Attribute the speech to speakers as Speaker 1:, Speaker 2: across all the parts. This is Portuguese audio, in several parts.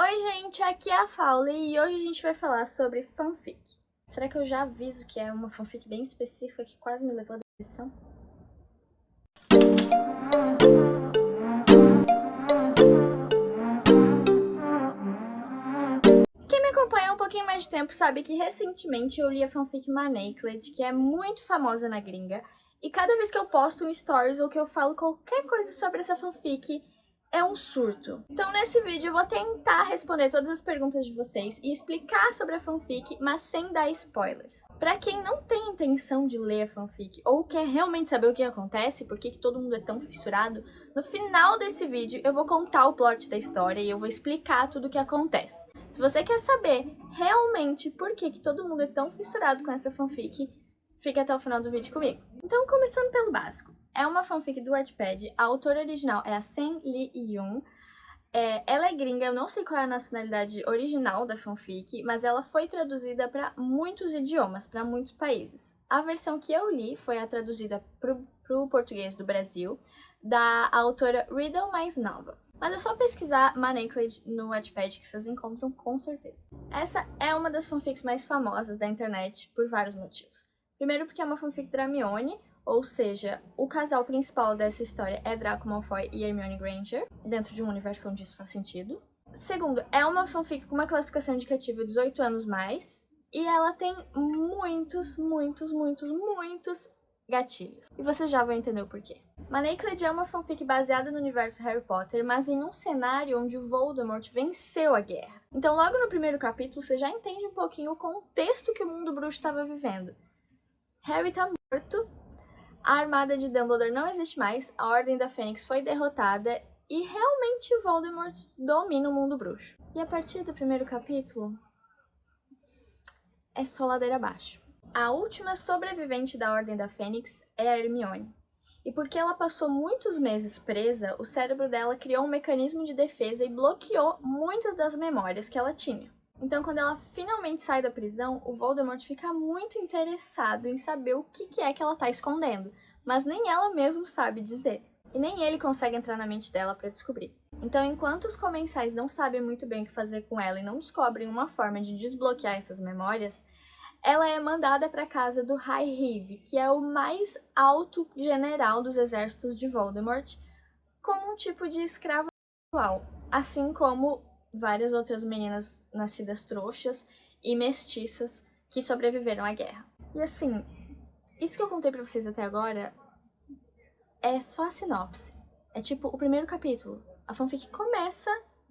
Speaker 1: Oi gente, aqui é a Faule e hoje a gente vai falar sobre fanfic. Será que eu já aviso que é uma fanfic bem específica que quase me levou à depressão? Quem me acompanha há um pouquinho mais de tempo sabe que recentemente eu li a fanfic Manacled, que é muito famosa na gringa, e cada vez que eu posto um stories ou que eu falo qualquer coisa sobre essa fanfic, é um surto. Então nesse vídeo eu vou tentar responder todas as perguntas de vocês e explicar sobre a fanfic, mas sem dar spoilers. Pra quem não tem intenção de ler a fanfic ou quer realmente saber o que acontece, por que todo mundo é tão fissurado, no final desse vídeo eu vou contar o plot da história e eu vou explicar tudo o que acontece. Se você quer saber realmente por que todo mundo é tão fissurado com essa fanfic, fica até o final do vídeo comigo. Então, começando pelo básico. É uma fanfic do Wattpad, a autora original é a Sen Lee Yoon. Ela é gringa, eu não sei qual é a nacionalidade original da fanfic, mas ela foi traduzida para muitos idiomas, para muitos países. A versão que eu li foi a traduzida para o português do Brasil, da autora Riddle Mais Nova. Mas é só pesquisar Manacled no Wattpad que vocês encontram com certeza. Essa é uma das fanfics mais famosas da internet por vários motivos. Primeiro porque é uma fanfic Dramione, ou seja, o casal principal dessa história é Draco Malfoy e Hermione Granger, dentro de um universo onde isso faz sentido. Segundo, é uma fanfic com uma classificação indicativa 18 anos mais, e ela tem muitos gatilhos. E você já vai entender o porquê. Manacled é uma fanfic baseada no universo Harry Potter, mas em um cenário onde o Voldemort venceu a guerra. Então logo no primeiro capítulo você já entende um pouquinho o contexto que o mundo bruxo estava vivendo. Harry tá morto, a armada de Dumbledore não existe mais, a Ordem da Fênix foi derrotada e realmente Voldemort domina o mundo bruxo. E a partir do primeiro capítulo, é só ladeira abaixo. A última sobrevivente da Ordem da Fênix é a Hermione. E porque ela passou muitos meses presa, o cérebro dela criou um mecanismo de defesa e bloqueou muitas das memórias que ela tinha. Então, quando ela finalmente sai da prisão, o Voldemort fica muito interessado em saber o que é que ela tá escondendo, mas nem ela mesma sabe dizer. E nem ele consegue entrar na mente dela para descobrir. Então, enquanto os comensais não sabem muito bem o que fazer com ela e não descobrem uma forma de desbloquear essas memórias, ela é mandada para a casa do High Reeve, que é o mais alto general dos exércitos de Voldemort, como um tipo de escrava atual, assim como várias outras meninas nascidas trouxas e mestiças que sobreviveram à guerra. E assim, isso que eu contei pra vocês até agora é só a sinopse. É tipo o primeiro capítulo. A fanfic começa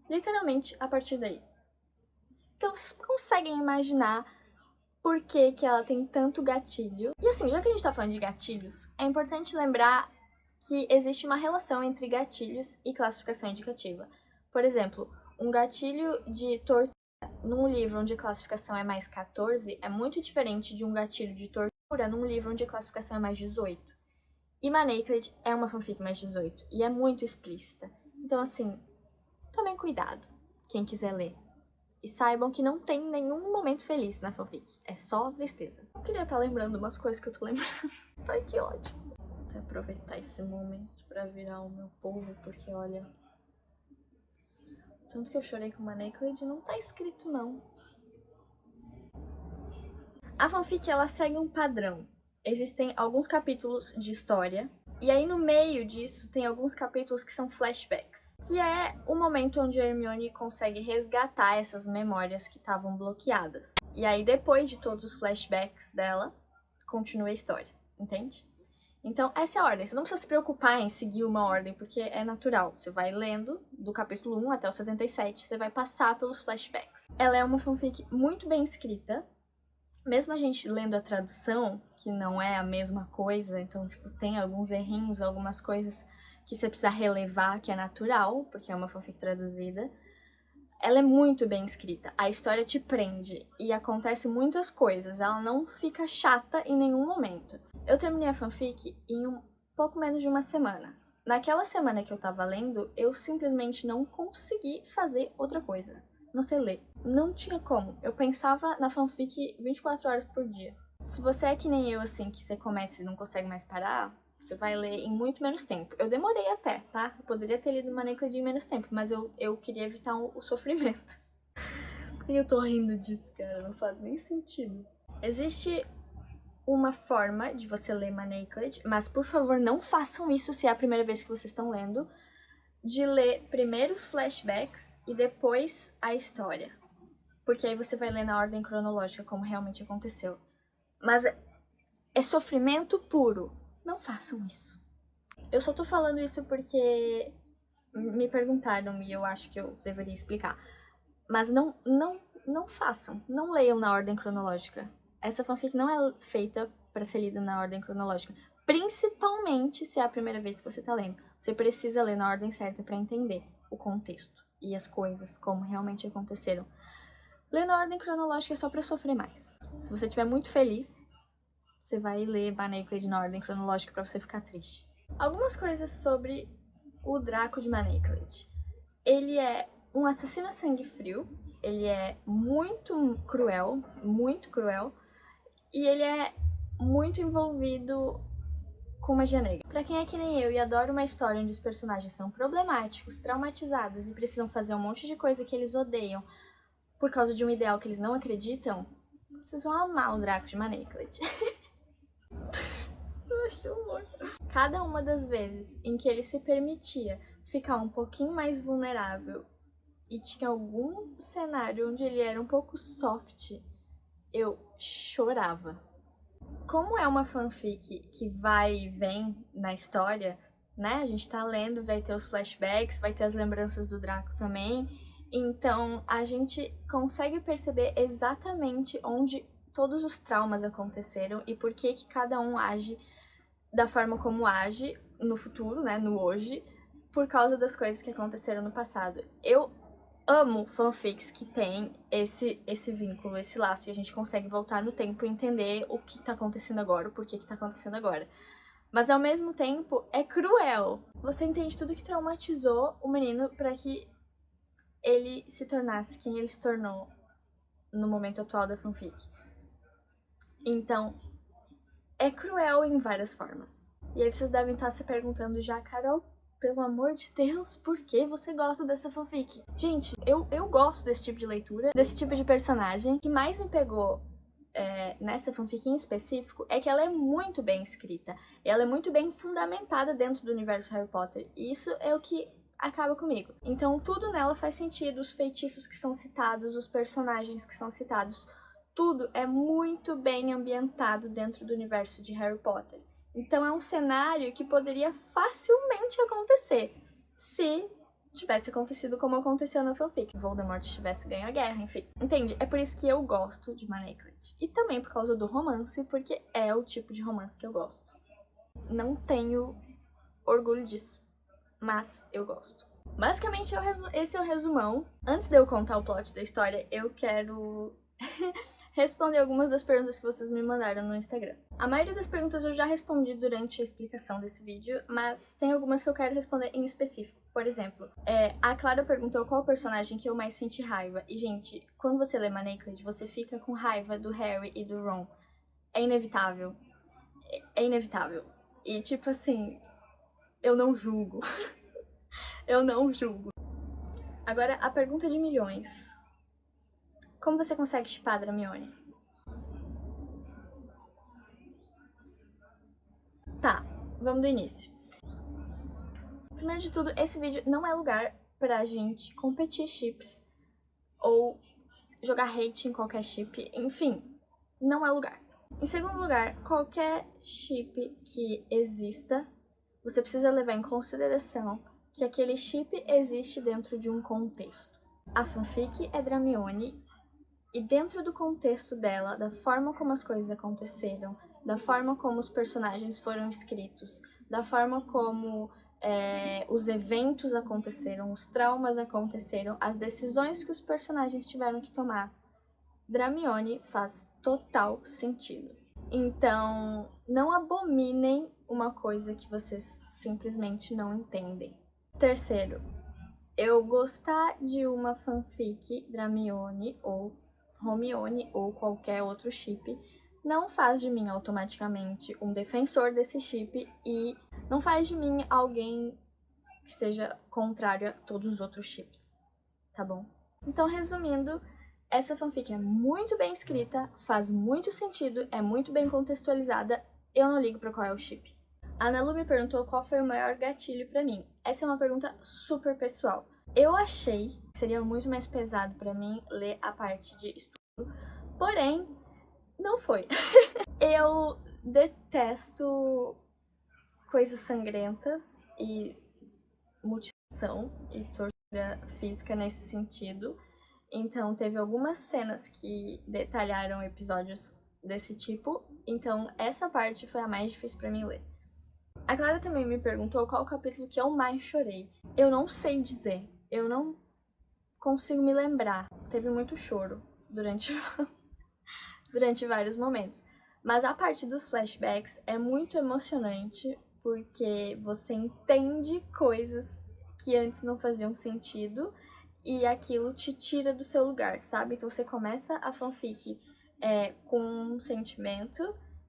Speaker 1: literalmente a partir daí. Então vocês conseguem imaginar por que ela tem tanto gatilho. E assim, já que a gente tá falando de gatilhos, é importante lembrar que existe uma relação entre gatilhos e classificação indicativa. Por exemplo, um gatilho de tortura num livro onde a classificação é mais 14 é muito diferente de um gatilho de tortura num livro onde a classificação é mais 18. E Manacled é uma fanfic mais 18 e é muito explícita. Então assim, tomem cuidado, quem quiser ler. E saibam que não tem nenhum momento feliz na fanfic, é só tristeza. Eu queria estar lembrando umas coisas que eu tô lembrando. Ai, que ódio. Vou aproveitar esse momento pra virar o meu povo, porque olha... Tanto que eu chorei com Manacled não tá escrito não. A fanfic, ela segue um padrão. Existem alguns capítulos de história, e aí no meio disso tem alguns capítulos que são flashbacks, que é o momento onde a Hermione consegue resgatar essas memórias que estavam bloqueadas. E aí depois de todos os flashbacks dela, continua a história, entende? Então essa é a ordem, você não precisa se preocupar em seguir uma ordem, porque é natural. Você vai lendo do capítulo 1 até o 77, você vai passar pelos flashbacks. Ela é uma fanfic muito bem escrita, mesmo a gente lendo a tradução, que não é a mesma coisa, então, tipo, tem alguns errinhos, algumas coisas que você precisa relevar, que é natural, porque é uma fanfic traduzida, ela é muito bem escrita, a história te prende e acontece muitas coisas, ela não fica chata em nenhum momento. Eu terminei a fanfic em um pouco menos de uma semana. Naquela semana que eu tava lendo, eu simplesmente não consegui fazer outra coisa. Não sei ler. Não tinha como. Eu pensava na fanfic 24 horas por dia. Se você é que nem eu, assim, que você começa e não consegue mais parar, você vai ler em muito menos tempo. Eu demorei até, tá? Eu poderia ter lido Manacled em menos tempo, mas eu queria evitar o sofrimento. Por que eu tô rindo disso, cara? Não faz nem sentido. Existe uma forma de você ler Manacled, mas por favor não façam isso se é a primeira vez que vocês estão lendo, de ler primeiro os flashbacks e depois a história. Porque aí você vai ler na ordem cronológica como realmente aconteceu. Mas é sofrimento puro. Não façam isso. Eu só tô falando isso porque me perguntaram e eu acho que eu deveria explicar. Mas não façam. Não leiam na ordem cronológica. Essa fanfic não é feita pra ser lida na ordem cronológica. Principalmente se é a primeira vez que você tá lendo. Você precisa ler na ordem certa pra entender o contexto e as coisas, como realmente aconteceram. Ler na ordem cronológica é só pra sofrer mais. Se você estiver muito feliz, você vai ler Manacled na ordem cronológica pra você ficar triste. Algumas coisas sobre o Draco de Manacled. Ele é um assassino a sangue frio, ele é muito cruel, e ele é muito envolvido com magia negra. Pra quem é que nem eu e adora uma história onde os personagens são problemáticos, traumatizados e precisam fazer um monte de coisa que eles odeiam por causa de um ideal que eles não acreditam, vocês vão amar o Draco de Manacled. Que horror. Cada uma das vezes em que ele se permitia ficar um pouquinho mais vulnerável e tinha algum cenário onde ele era um pouco soft, eu chorava. Como é uma fanfic que vai e vem na história, né? A gente tá lendo, vai ter os flashbacks, vai ter as lembranças do Draco também. Então a gente consegue perceber exatamente onde todos os traumas aconteceram e por que cada um age da forma como age no futuro, né? No hoje, por causa das coisas que aconteceram no passado. Eu amo fanfics que tem esse vínculo, esse laço, e a gente consegue voltar no tempo e entender o que tá acontecendo agora, o porquê que tá acontecendo agora. Mas ao mesmo tempo, é cruel. Você entende tudo que traumatizou o menino pra que ele se tornasse quem ele se tornou no momento atual da fanfic. Então, é cruel em várias formas. E aí vocês devem estar se perguntando já, Carol, pelo amor de Deus, por que você gosta dessa fanfic? Gente, eu gosto desse tipo de leitura, desse tipo de personagem. O que mais me pegou nessa fanfic em específico é que ela é muito bem escrita. Ela é muito bem fundamentada dentro do universo Harry Potter. E isso é o que acaba comigo. Então tudo nela faz sentido, os feitiços que são citados, os personagens que são citados, tudo é muito bem ambientado dentro do universo de Harry Potter. Então é um cenário que poderia facilmente acontecer se tivesse acontecido como aconteceu na fanfic. Voldemort tivesse ganho a guerra, enfim. Entende? É por isso que eu gosto de Manacled. E também por causa do romance, porque é o tipo de romance que eu gosto. Não tenho orgulho disso, mas eu gosto. Basicamente, esse é o resumão. Antes de eu contar o plot da história, eu quero responder algumas das perguntas que vocês me mandaram no Instagram. A maioria das perguntas eu já respondi durante a explicação desse vídeo, mas tem algumas que eu quero responder em específico. Por exemplo, a Clara perguntou qual personagem que eu mais senti raiva. E, gente, quando você lê Manacled, você fica com raiva do Harry e do Ron. É inevitável. É inevitável. E, tipo assim, eu não julgo. Eu não julgo. Agora, a pergunta de milhões. Como você consegue shippar a Hermione? Tá, vamos do início. Primeiro de tudo, esse vídeo não é lugar pra gente competir chips ou jogar hate em qualquer chip, enfim, não é lugar. Em segundo lugar, qualquer chip que exista, você precisa levar em consideração que aquele chip existe dentro de um contexto. A fanfic é da Hermione e dentro do contexto dela, da forma como as coisas aconteceram, da forma como os personagens foram escritos, da forma como os eventos aconteceram, os traumas aconteceram, as decisões que os personagens tiveram que tomar, Hermione faz total sentido. Então, não abominem uma coisa que vocês simplesmente não entendem. Terceiro, eu gostar de uma fanfic Hermione ou Hermione ou qualquer outro chip não faz de mim automaticamente um defensor desse chip e não faz de mim alguém que seja contrário a todos os outros chips, tá bom? Então, resumindo, Essa fanfic é muito bem escrita, faz muito sentido, é muito bem contextualizada, eu não ligo pra qual é o chip. A Ana Lu me perguntou qual foi o maior gatilho pra mim. Essa é uma pergunta super pessoal. Eu achei que seria muito mais pesado pra mim ler a parte de estudo, porém, não foi. Eu detesto coisas sangrentas e mutilação e tortura física nesse sentido. Então, teve algumas cenas que detalharam episódios desse tipo. Então, essa parte foi a mais difícil pra mim ler. A Clara também me perguntou qual o capítulo que eu mais chorei. Eu não sei dizer. Eu não consigo me lembrar. Teve muito choro durante vários momentos. Mas a parte dos flashbacks é muito emocionante porque você entende coisas que antes não faziam sentido e aquilo te tira do seu lugar, sabe? Então você começa a fanfic com um sentimento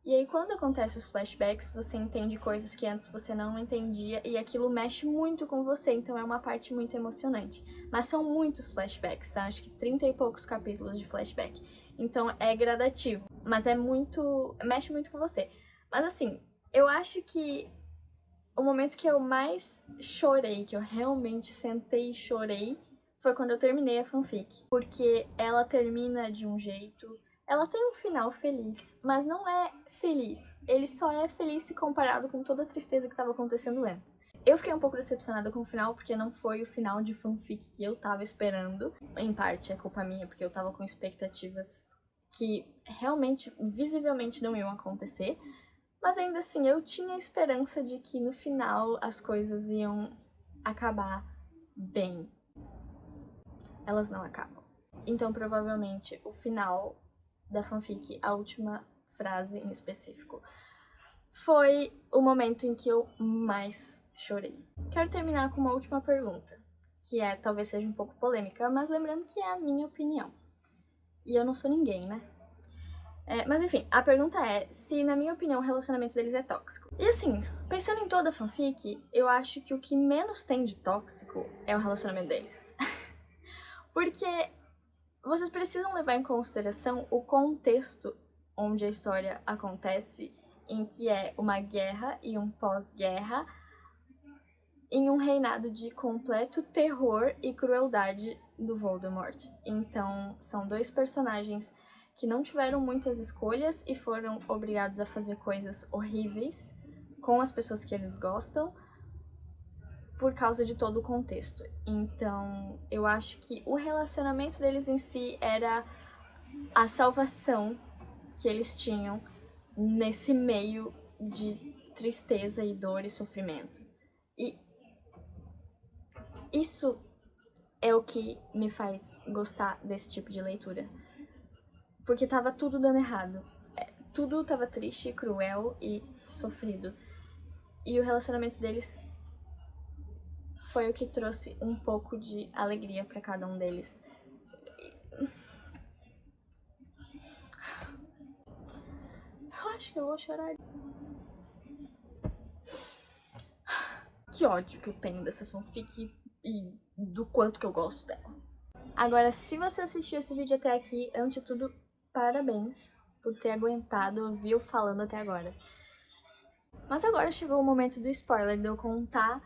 Speaker 1: e aí quando acontecem os flashbacks você entende coisas que antes você não entendia e aquilo mexe muito com você, então é uma parte muito emocionante. Mas são muitos flashbacks, são acho que 30 e poucos capítulos de flashback. Então é gradativo, mas mexe muito com você. Mas assim, eu acho que o momento que eu mais chorei, que eu realmente sentei e chorei, foi quando eu terminei a fanfic. Porque ela termina de um jeito, ela tem um final feliz, mas não é feliz. Ele só é feliz se comparado com toda a tristeza que estava acontecendo antes. Eu fiquei um pouco decepcionada com o final, porque não foi o final de fanfic que eu tava esperando. Em parte é culpa minha, porque eu tava com expectativas que realmente, visivelmente não iam acontecer. Mas ainda assim, eu tinha esperança de que no final as coisas iam acabar bem. Elas não acabam. Então, provavelmente, o final da fanfic, a última frase em específico, foi o momento em que eu mais chorei. Quero terminar com uma última pergunta, que talvez seja um pouco polêmica, mas lembrando que é a minha opinião. E eu não sou ninguém, né? Mas enfim, a pergunta é se, na minha opinião, o relacionamento deles é tóxico. E assim, pensando em toda a fanfic, eu acho que o que menos tem de tóxico é o relacionamento deles. Porque vocês precisam levar em consideração o contexto onde a história acontece, em que é uma guerra e um pós-guerra, em um reinado de completo terror e crueldade do Voldemort. Então, são dois personagens que não tiveram muitas escolhas e foram obrigados a fazer coisas horríveis com as pessoas que eles gostam por causa de todo o contexto. Então, eu acho que o relacionamento deles em si era a salvação que eles tinham nesse meio de tristeza e dor e sofrimento. E isso é o que me faz gostar desse tipo de leitura. Porque tava tudo dando errado. Tudo tava triste, cruel e sofrido. E o relacionamento deles foi o que trouxe um pouco de alegria pra cada um deles. Eu acho que eu vou chorar. Que ódio que eu tenho dessa fanfic e do quanto que eu gosto dela. Agora, se você assistiu esse vídeo até aqui, antes de tudo, parabéns por ter aguentado ouvir eu falando até agora. Mas agora chegou o momento do spoiler, de eu contar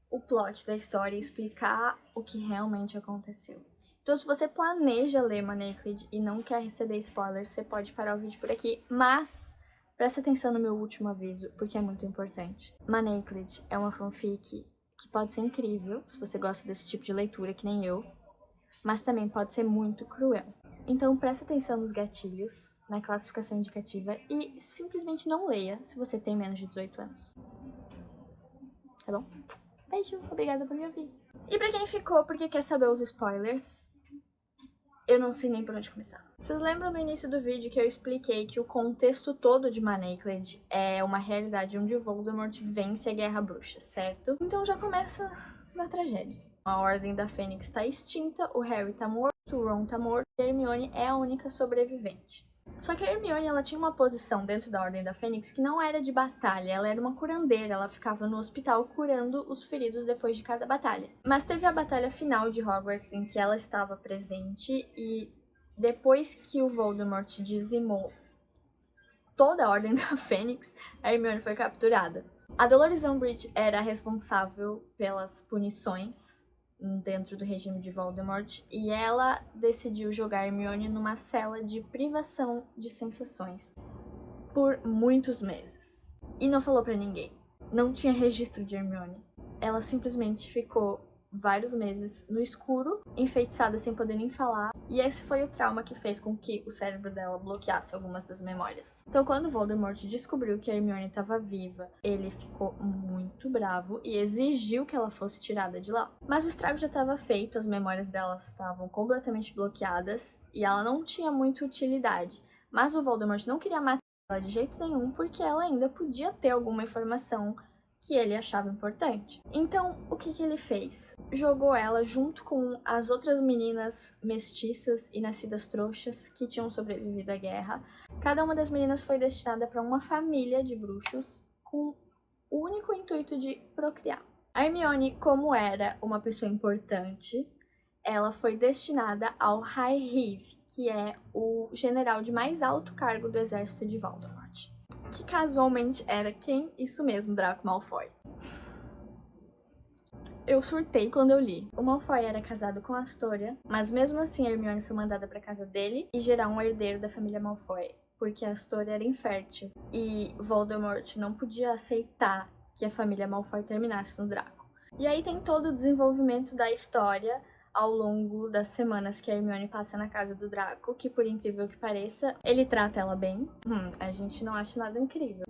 Speaker 1: o plot da história e explicar o que realmente aconteceu. Então, se você planeja ler Manacled e não quer receber spoilers, você pode parar o vídeo por aqui, mas presta atenção no meu último aviso, porque é muito importante. Manacled é uma fanfic que pode ser incrível, se você gosta desse tipo de leitura, que nem eu, mas também pode ser muito cruel. Então presta atenção nos gatilhos, na classificação indicativa e simplesmente não leia se você tem menos de 18 anos. Tá bom? Beijo, obrigada por me ouvir. E pra quem ficou porque quer saber os spoilers, eu não sei nem por onde começar. Vocês lembram no início do vídeo que eu expliquei que o contexto todo de Manacled é uma realidade onde Voldemort vence a Guerra Bruxa, certo? Então já começa na tragédia. A Ordem da Fênix está extinta, o Harry tá morto, o Ron tá morto e a Hermione é a única sobrevivente. Só que a Hermione, ela tinha uma posição dentro da Ordem da Fênix que não era de batalha, ela era uma curandeira, ela ficava no hospital curando os feridos depois de cada batalha. Mas teve a batalha final de Hogwarts em que ela estava presente e Depois que o Voldemort dizimou toda a Ordem da Fênix, a Hermione foi capturada. A Dolores Umbridge era responsável pelas punições dentro do regime de Voldemort e ela decidiu jogar Hermione numa cela de privação de sensações por muitos meses. E não falou pra ninguém. Não tinha registro de Hermione. Ela simplesmente ficou vários meses no escuro, enfeitiçada sem poder nem falar, e esse foi o trauma que fez com que o cérebro dela bloqueasse algumas das memórias. Então, quando Voldemort descobriu que a Hermione estava viva, ele ficou muito bravo e exigiu que ela fosse tirada de lá. Mas o estrago já estava feito, as memórias dela estavam completamente bloqueadas e ela não tinha muita utilidade. Mas o Voldemort não queria matar ela de jeito nenhum, porque ela ainda podia ter alguma informação que ele achava importante. Então, o que ele fez? Jogou ela junto com as outras meninas mestiças e nascidas trouxas que tinham sobrevivido à guerra. Cada uma das meninas foi destinada para uma família de bruxos com o único intuito de procriar. A Hermione, como era uma pessoa importante, ela foi destinada ao High Reeve, que é o general de mais alto cargo do exército de Voldemort. Que casualmente era quem? Isso mesmo, Draco Malfoy. Eu surtei quando eu li. O Malfoy era casado com a Astoria, mas mesmo assim a Hermione foi mandada para casa dele e gerar um herdeiro da família Malfoy, porque a Astoria era infértil e Voldemort não podia aceitar que a família Malfoy terminasse no Draco. E aí tem todo o desenvolvimento da história ao longo das semanas que a Hermione passa na casa do Draco, que por incrível que pareça, ele trata ela bem. A gente não acha nada incrível.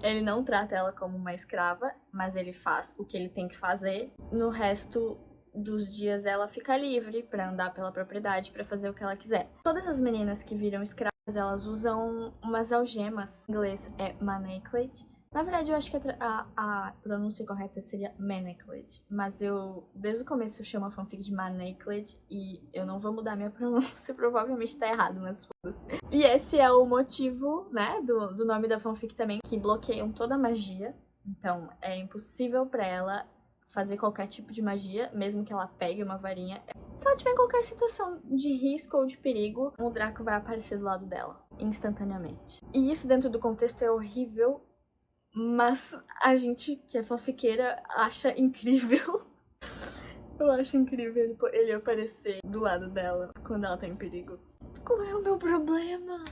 Speaker 1: Ele não trata ela como uma escrava, mas ele faz o que ele tem que fazer. No resto dos dias ela fica livre pra andar pela propriedade, pra fazer o que ela quiser. Todas as meninas que viram escravas, elas usam umas algemas. Em inglês é manaclet. Na verdade, eu acho que a pronúncia correta seria manaclet, mas eu, desde o começo, eu chamo a fanfic de manaclet e eu não vou mudar minha pronúncia, provavelmente tá errado, mas foda-se. E esse é o motivo, né, do nome da fanfic também, que bloqueiam toda a magia, então é impossível pra ela fazer qualquer tipo de magia, mesmo que ela pegue uma varinha. Se ela tiver em qualquer situação de risco ou de perigo, o Draco vai aparecer do lado dela, instantaneamente. E isso dentro do contexto é horrível, mas a gente que é fanfiqueira acha incrível. Eu acho incrível ele aparecer do lado dela quando ela tá em perigo. Qual é o meu problema?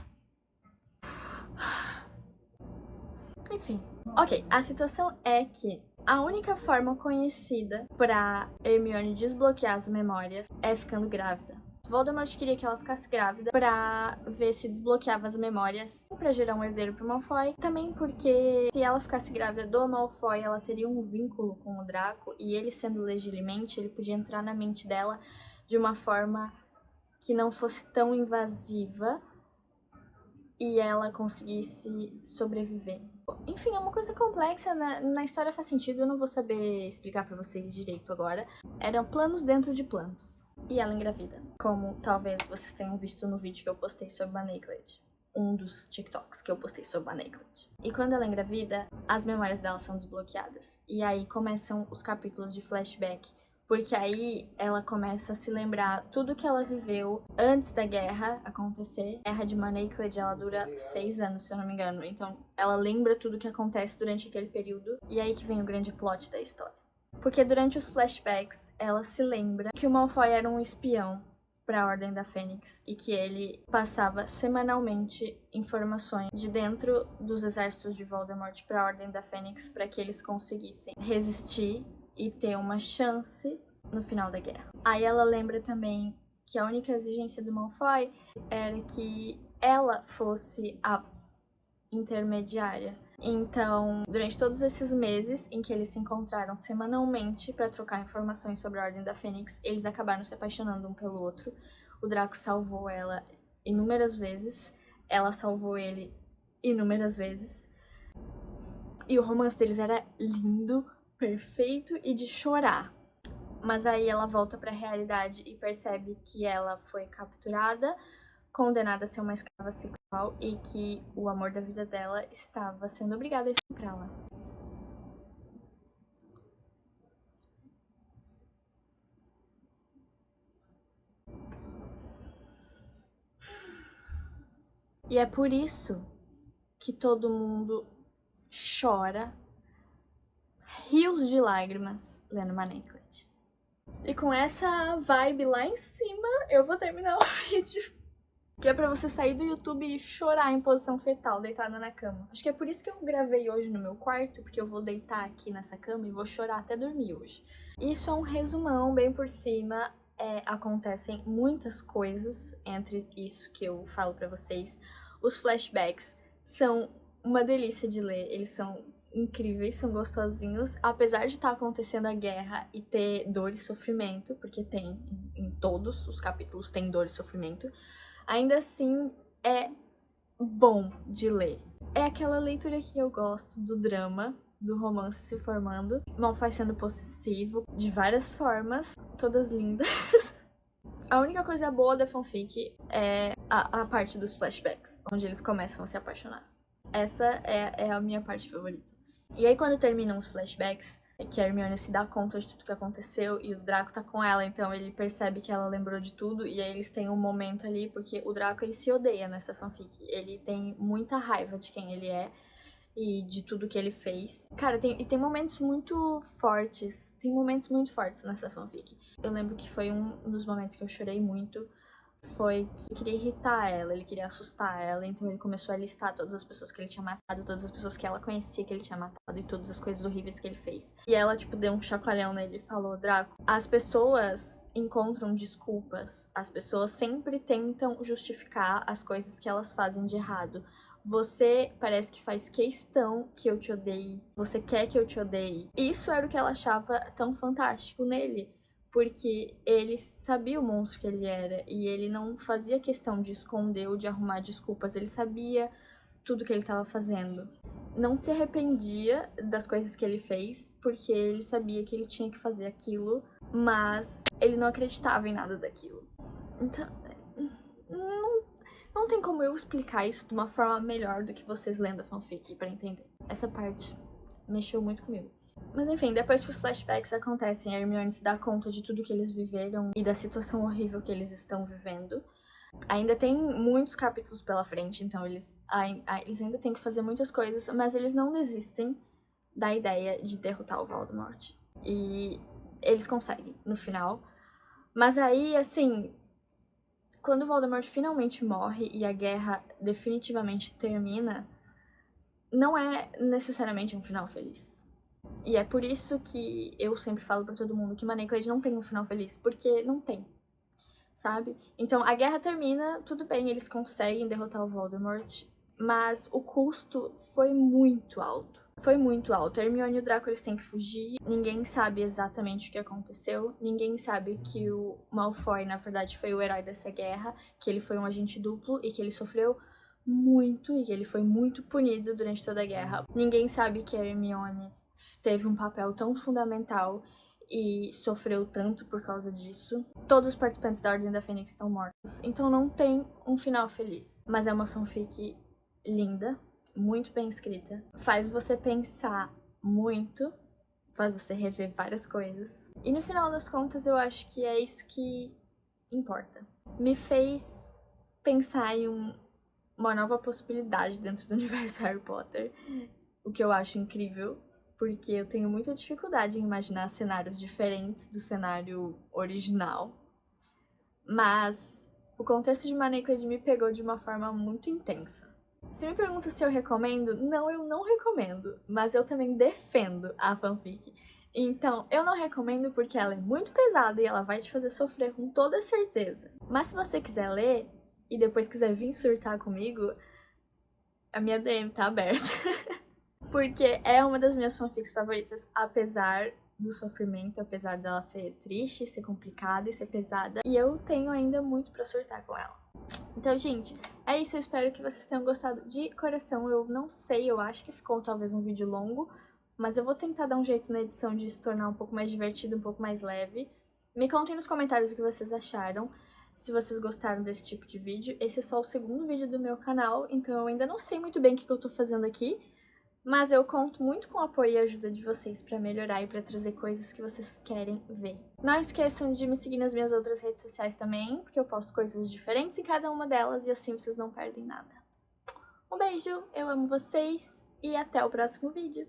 Speaker 1: Enfim. Ok, a situação é que a única forma conhecida pra Hermione desbloquear as memórias é ficando grávida. Voldemort queria que ela ficasse grávida pra ver se desbloqueava as memórias pra gerar um herdeiro pro Malfoy. Também porque se ela ficasse grávida do Malfoy, ela teria um vínculo com o Draco e ele sendo legilimente, ele podia entrar na mente dela de uma forma que não fosse tão invasiva e ela conseguisse sobreviver. Enfim, é uma coisa complexa, na história faz sentido, eu não vou saber explicar pra vocês direito agora. Eram planos dentro de planos. E ela engravida, como talvez vocês tenham visto no vídeo que eu postei sobre Manaclet. Um dos TikToks que eu postei sobre Manaclet. E quando ela engravida, as memórias dela são desbloqueadas. E aí começam os capítulos de flashback. Porque aí ela começa a se lembrar tudo que ela viveu antes da guerra acontecer. A guerra de Manaclet, ela dura 6 anos, se eu não me engano. Então ela lembra tudo que acontece durante aquele período. E aí que vem o grande plot da história. Porque durante os flashbacks, ela se lembra que o Malfoy era um espião para a Ordem da Fênix e que ele passava semanalmente informações de dentro dos exércitos de Voldemort para a Ordem da Fênix para que eles conseguissem resistir e ter uma chance no final da guerra. Aí ela lembra também que a única exigência do Malfoy era que ela fosse a intermediária. Então, durante todos esses meses em que eles se encontraram semanalmente para trocar informações sobre a Ordem da Fênix, eles acabaram se apaixonando um pelo outro. O Draco salvou ela inúmeras vezes, ela salvou ele inúmeras vezes. E o romance deles era lindo, perfeito e de chorar. Mas aí ela volta para a realidade e percebe que ela foi capturada, condenada a ser uma escrava sexual e que o amor da vida dela estava sendo obrigado a estuprá-la. E é por isso que todo mundo chora rios de lágrimas lendo Maneclet. E com essa vibe lá em cima, eu vou terminar o vídeo. Que é pra você sair do YouTube e chorar em posição fetal, deitada na cama. Acho que é por isso que eu gravei hoje no meu quarto, porque eu vou deitar aqui nessa cama e vou chorar até dormir hoje. Isso é um resumão bem por cima. Acontecem muitas coisas entre isso que eu falo pra vocês. Os flashbacks são uma delícia de ler, eles são incríveis, são gostosinhos. Apesar de estar acontecendo a guerra e ter dor e sofrimento, porque tem, em todos os capítulos tem dor e sofrimento, ainda assim é bom de ler. É aquela leitura que eu gosto do drama, do romance se formando, Malfoy sendo possessivo de várias formas, todas lindas. A única coisa boa da fanfic é a parte dos flashbacks, onde eles começam a se apaixonar. Essa é a minha parte favorita. E aí quando terminam os flashbacks, que a Hermione se dá conta de tudo que aconteceu e o Draco tá com ela, então ele percebe que ela lembrou de tudo e aí eles têm um momento ali, porque o Draco ele se odeia nessa fanfic, ele tem muita raiva de quem ele é e de tudo que ele fez. Cara, tem momentos muito fortes, nessa fanfic. Eu lembro que foi um dos momentos que eu chorei muito, foi que ele queria irritar ela, ele queria assustar ela, então ele começou a listar todas as pessoas que ele tinha matado, todas as pessoas que ela conhecia que ele tinha matado e todas as coisas horríveis que ele fez. E ela, tipo, deu um chacoalhão nele e falou: Draco, as pessoas encontram desculpas, as pessoas sempre tentam justificar as coisas que elas fazem de errado. Você parece que faz questão que eu te odeie, você quer que eu te odeie. Isso era o que ela achava tão fantástico nele. Porque ele sabia o monstro que ele era e ele não fazia questão de esconder ou de arrumar desculpas, ele sabia tudo que ele estava fazendo. Não se arrependia das coisas que ele fez, porque ele sabia que ele tinha que fazer aquilo, mas ele não acreditava em nada daquilo. Então, não tem como eu explicar isso de uma forma melhor do que vocês lendo a fanfic pra entender. Essa parte mexeu muito comigo. Mas enfim, depois que os flashbacks acontecem, a Hermione se dá conta de tudo que eles viveram e da situação horrível que eles estão vivendo. Ainda tem muitos capítulos pela frente, então eles ainda têm que fazer muitas coisas, mas eles não desistem da ideia de derrotar o Voldemort. E eles conseguem, no final. Mas aí, assim, quando o Voldemort finalmente morre e a guerra definitivamente termina, não é necessariamente um final feliz. E é por isso que eu sempre falo pra todo mundo que Maneclet não tem um final feliz, porque não tem, sabe? Então a guerra termina, tudo bem, eles conseguem derrotar o Voldemort, mas o custo foi muito alto. Foi muito alto. A Hermione e o Draco eles têm que fugir, ninguém sabe exatamente o que aconteceu, ninguém sabe que o Malfoy, na verdade, foi o herói dessa guerra, que ele foi um agente duplo e que ele sofreu muito e que ele foi muito punido durante toda a guerra. Ninguém sabe que a Hermione teve um papel tão fundamental e sofreu tanto por causa disso. Todos os participantes da Ordem da Fênix estão mortos, então não tem um final feliz. Mas é uma fanfic linda, muito bem escrita, faz você pensar muito, faz você rever várias coisas. E no final das contas eu acho que é isso que importa. Me fez pensar em uma nova possibilidade dentro do universo Harry Potter, o que eu acho incrível, porque eu tenho muita dificuldade em imaginar cenários diferentes do cenário original. Mas o contexto de Maneclet me pegou de uma forma muito intensa. Se me pergunta se eu recomendo, não, eu não recomendo, mas eu também defendo a fanfic. Então, eu não recomendo porque ela é muito pesada e ela vai te fazer sofrer com toda certeza. Mas se você quiser ler e depois quiser vir surtar comigo, a minha DM tá aberta. Porque é uma das minhas fanfics favoritas, apesar do sofrimento, apesar dela ser triste, ser complicada e ser pesada. E eu tenho ainda muito pra surtar com ela. Então, gente, é isso. Eu espero que vocês tenham gostado de coração. Eu não sei, eu acho que ficou talvez um vídeo longo, mas eu vou tentar dar um jeito na edição de se tornar um pouco mais divertido, um pouco mais leve. Me contem nos comentários o que vocês acharam. Se vocês gostaram desse tipo de vídeo. Esse é só o segundo vídeo do meu canal, então eu ainda não sei muito bem o que eu tô fazendo aqui. Mas eu conto muito com o apoio e ajuda de vocês pra melhorar e pra trazer coisas que vocês querem ver. Não esqueçam de me seguir nas minhas outras redes sociais também, porque eu posto coisas diferentes em cada uma delas e assim vocês não perdem nada. Um beijo, eu amo vocês e até o próximo vídeo.